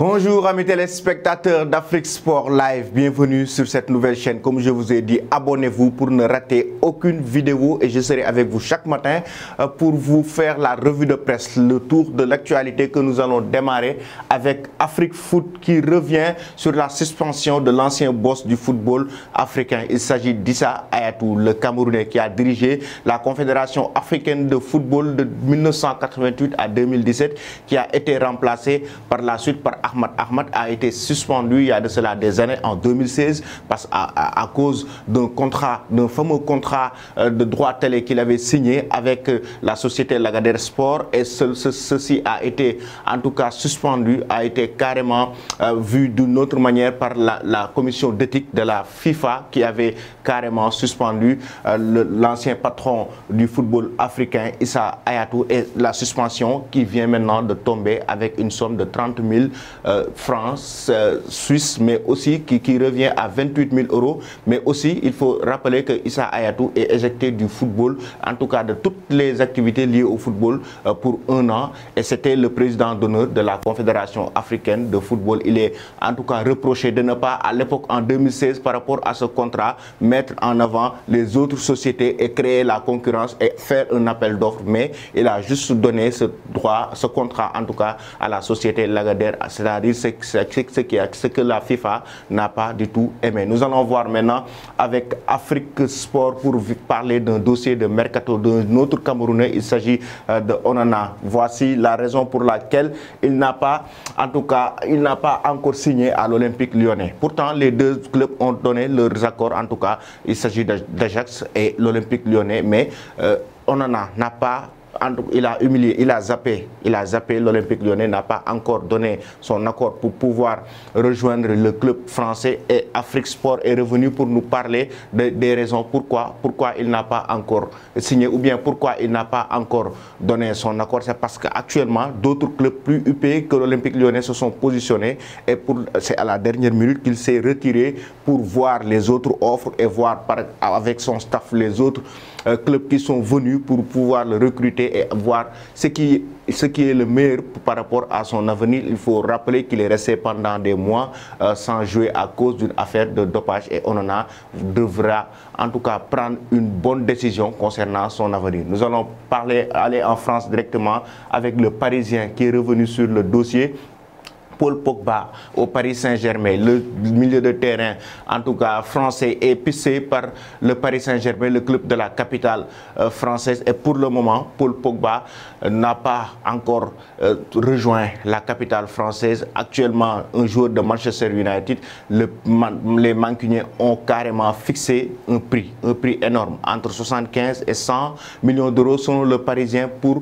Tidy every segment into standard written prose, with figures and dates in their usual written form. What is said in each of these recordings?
Bonjour amis téléspectateurs d'Afrique Sport Live, bienvenue sur cette nouvelle chaîne. Comme je vous ai dit, abonnez-vous pour ne rater aucune vidéo et je serai avec vous chaque matin pour vous faire la revue de presse, le tour de l'actualité que nous allons démarrer avec Afrique Foot qui revient sur la suspension de l'ancien boss du football africain. Il s'agit d'Issa Hayatou, le Camerounais qui a dirigé la Confédération africaine de football de 1988 à 2017, qui a été remplacé par la suite par Ahmad a été suspendu il y a de cela des années en 2016 parce à cause d'un fameux contrat de droit télé qu'il avait signé avec la société Lagardère Sport, et ceci a été en tout cas suspendu, a été carrément vu d'une autre manière par la commission d'éthique de la FIFA qui avait carrément suspendu l'ancien patron du football africain Issa Hayatou, et la suspension qui vient maintenant de tomber avec une somme de 30 000 francs suisses, mais aussi qui revient à 28 000 euros. Mais aussi, il faut rappeler que Issa Hayatou est éjecté du football, en tout cas de toutes les activités liées au football pour 1 an. Et c'était le président d'honneur de la Confédération africaine de football. Il est en tout cas reproché de ne pas, à l'époque en 2016, par rapport à ce contrat, mettre en avant les autres sociétés et créer la concurrence et faire un appel d'offres. Mais il a juste donné ce droit, ce contrat en tout cas, à la société Lagardère, c'est-à-dire ce que la FIFA n'a pas du tout aimé. Nous allons voir maintenant avec Afrique Sport pour parler d'un dossier de mercato d'un autre Camerounais. Il s'agit de Onana. Voici la raison pour laquelle il n'a pas, en tout cas, il n'a pas encore signé à l'Olympique Lyonnais. Pourtant, les deux clubs ont donné leurs accords. En tout cas, il s'agit d'Ajax et l'Olympique Lyonnais, mais Onana n'a pas. Il a humilié, il a zappé l'Olympique Lyonnais, n'a pas encore donné son accord pour pouvoir rejoindre le club français, et Afrique Sport est revenu pour nous parler des raisons pourquoi il n'a pas encore signé, ou bien pourquoi il n'a pas encore donné son accord. C'est parce qu'actuellement d'autres clubs plus huppés que l'Olympique Lyonnais se sont positionnés, et c'est à la dernière minute qu'il s'est retiré pour voir les autres offres et voir avec son staff les autres clubs qui sont venus pour pouvoir le recruter et voir ce qui est le meilleur par rapport à son avenir. Il faut rappeler qu'il est resté pendant des mois sans jouer à cause d'une affaire de dopage, et Onana devra en tout cas prendre une bonne décision concernant son avenir. Nous allons aller en France directement avec le Parisien qui est revenu sur le dossier. Paul Pogba au Paris Saint-Germain, le milieu de terrain en tout cas français, est pissé par le Paris Saint-Germain, le club de la capitale française, et pour le moment Paul Pogba n'a pas encore rejoint la capitale française. Actuellement un joueur de Manchester United, les Mancuniens ont carrément fixé un prix énorme, entre 75 et 100 millions d'euros selon le Parisien pour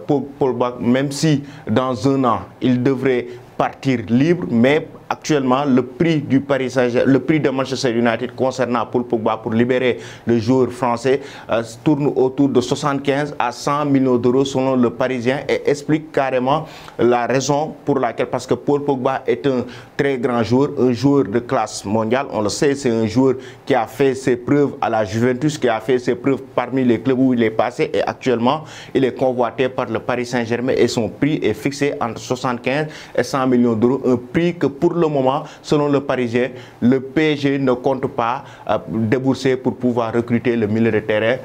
Paul Pogba, même si dans 1 an il devrait partir libre. Mais actuellement le prix du Paris Saint-Germain, le prix de Manchester United concernant Paul Pogba pour libérer le joueur français tourne autour de 75 à 100 millions d'euros selon le Parisien, et explique carrément la raison pour laquelle, parce que Paul Pogba est un très grand joueur, un joueur de classe mondiale, on le sait. C'est un joueur qui a fait ses preuves à la Juventus, qui a fait ses preuves parmi les clubs où il est passé, et actuellement il est convoité par le Paris Saint-Germain et son prix est fixé entre 75 et 100 millions d'euros, un prix que pour le moment, selon le Parisien, le PSG ne compte pas débourser pour pouvoir recruter le milieu de terrain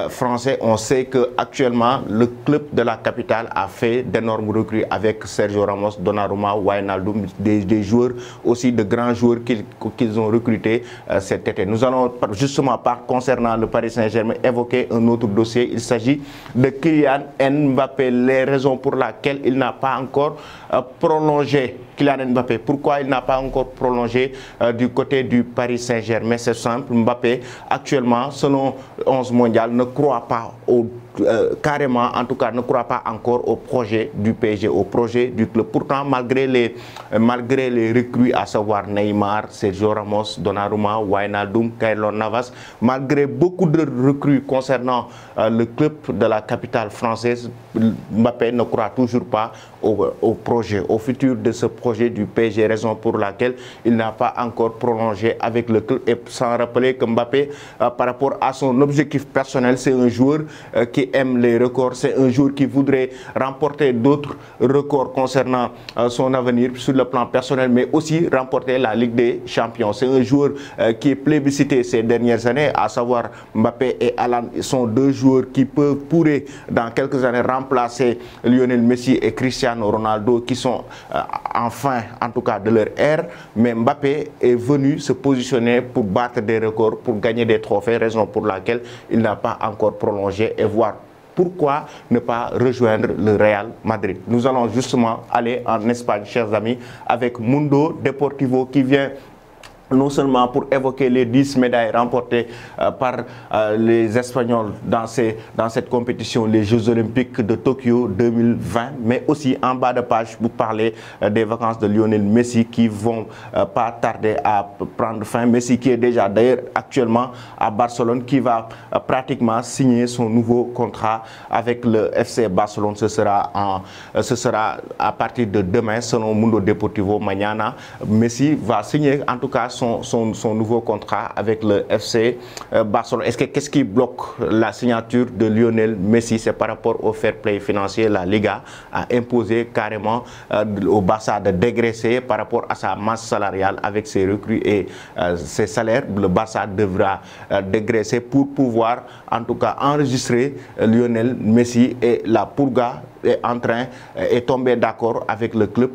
français. On sait qu'actuellement le club de la capitale a fait d'énormes recrues avec Sergio Ramos, Donnarumma, Wijnaldum, des joueurs aussi, de grands joueurs qu'ils ont recrutés cet été. Nous allons justement, concernant le Paris Saint-Germain, évoquer un autre dossier. Il s'agit de Kylian Mbappé, les raisons pour lesquelles il n'a pas encore prolongé. Kylian Mbappé, pourquoi il n'a pas encore prolongé du côté du Paris Saint-Germain? C'est simple, Mbappé actuellement, selon 11 mondial, ne croit pas carrément, en tout cas, ne croit pas encore au projet du PSG, au projet du club. Pourtant, malgré les recrues, à savoir Neymar, Sergio Ramos, Donnarumma, Wijnaldum, Keylor Navas, malgré beaucoup de recrues concernant le club de la capitale française, Mbappé ne croit toujours pas au projet, au futur de ce projet du PSG, raison pour laquelle il n'a pas encore prolongé avec le club. Et sans rappeler que Mbappé, par rapport à son objectif personnel, c'est un joueur qui qui aime les records, c'est un joueur qui voudrait remporter d'autres records concernant son avenir sur le plan personnel, mais aussi remporter la Ligue des Champions. C'est un joueur qui est plébiscité ces dernières années, à savoir Mbappé et Haaland sont deux joueurs qui pourraient dans quelques années remplacer Lionel Messi et Cristiano Ronaldo, qui sont enfin, en tout cas, de leur ère. Mais Mbappé est venu se positionner pour battre des records, pour gagner des trophées, raison pour laquelle il n'a pas encore prolongé, et voir pourquoi ne pas rejoindre le Real Madrid. Nous allons justement aller en Espagne, chers amis, avec Mundo Deportivo qui vient non seulement pour évoquer les 10 médailles remportées par les Espagnols dans cette compétition, les Jeux Olympiques de Tokyo 2020, mais aussi en bas de page pour parler des vacances de Lionel Messi qui vont pas tarder à prendre fin. Messi qui est déjà d'ailleurs actuellement à Barcelone, qui va pratiquement signer son nouveau contrat avec le FC Barcelone. Ce sera à partir de demain, selon Mundo Deportivo Mañana. Messi va signer en tout cas son nouveau contrat avec le FC Barcelone. Qu'est-ce qui bloque la signature de Lionel Messi? C'est par rapport au fair play financier. La Liga a imposé carrément au Barça de dégraisser par rapport à sa masse salariale avec ses recrues et ses salaires. Le Barça devra dégraisser pour pouvoir en tout cas enregistrer Lionel Messi, et la Purga est tombée d'accord avec le club.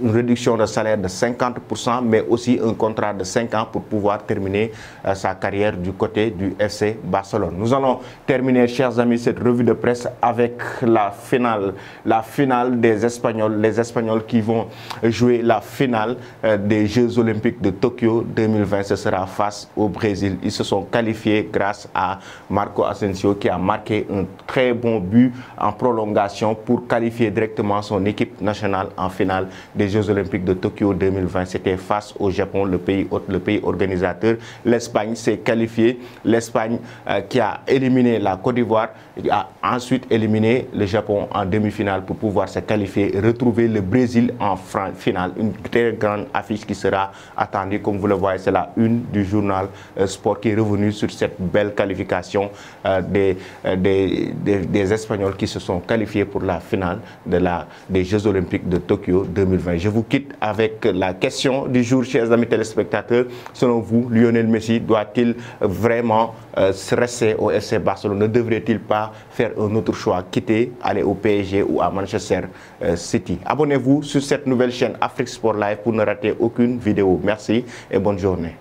Une réduction de salaire de 50%, mais aussi un contrat de 5 ans pour pouvoir terminer sa carrière du côté du FC Barcelone. Nous allons terminer, chers amis, cette revue de presse avec la finale des Espagnols. Les Espagnols qui vont jouer la finale des Jeux Olympiques de Tokyo 2020. Ce sera face au Brésil. Ils se sont qualifiés grâce à Marco Asensio qui a marqué un très bon but en prolongation pour qualifier directement son équipe nationale en finale des Jeux Olympiques de Tokyo 2020. C'était face au Japon, le pays organisateur. L'Espagne s'est qualifiée. L'Espagne qui a éliminé la Côte d'Ivoire a ensuite éliminé le Japon en demi-finale pour pouvoir se qualifier et retrouver le Brésil en finale. Une très grande affiche qui sera attendue. Comme vous le voyez, c'est la une du journal Sport qui est revenu sur cette belle qualification des Espagnols qui se sont qualifiés pour la finale des Jeux Olympiques de Tokyo 2020. Je vous quitte avec la question du jour, chers amis téléspectateurs. Selon vous, Lionel Messi doit-il vraiment rester au FC Barcelone? Ne devrait-il pas faire un autre choix, quitter, aller au PSG ou à Manchester City? Abonnez-vous sur cette nouvelle chaîne Afrique Sport Live pour ne rater aucune vidéo. Merci et bonne journée.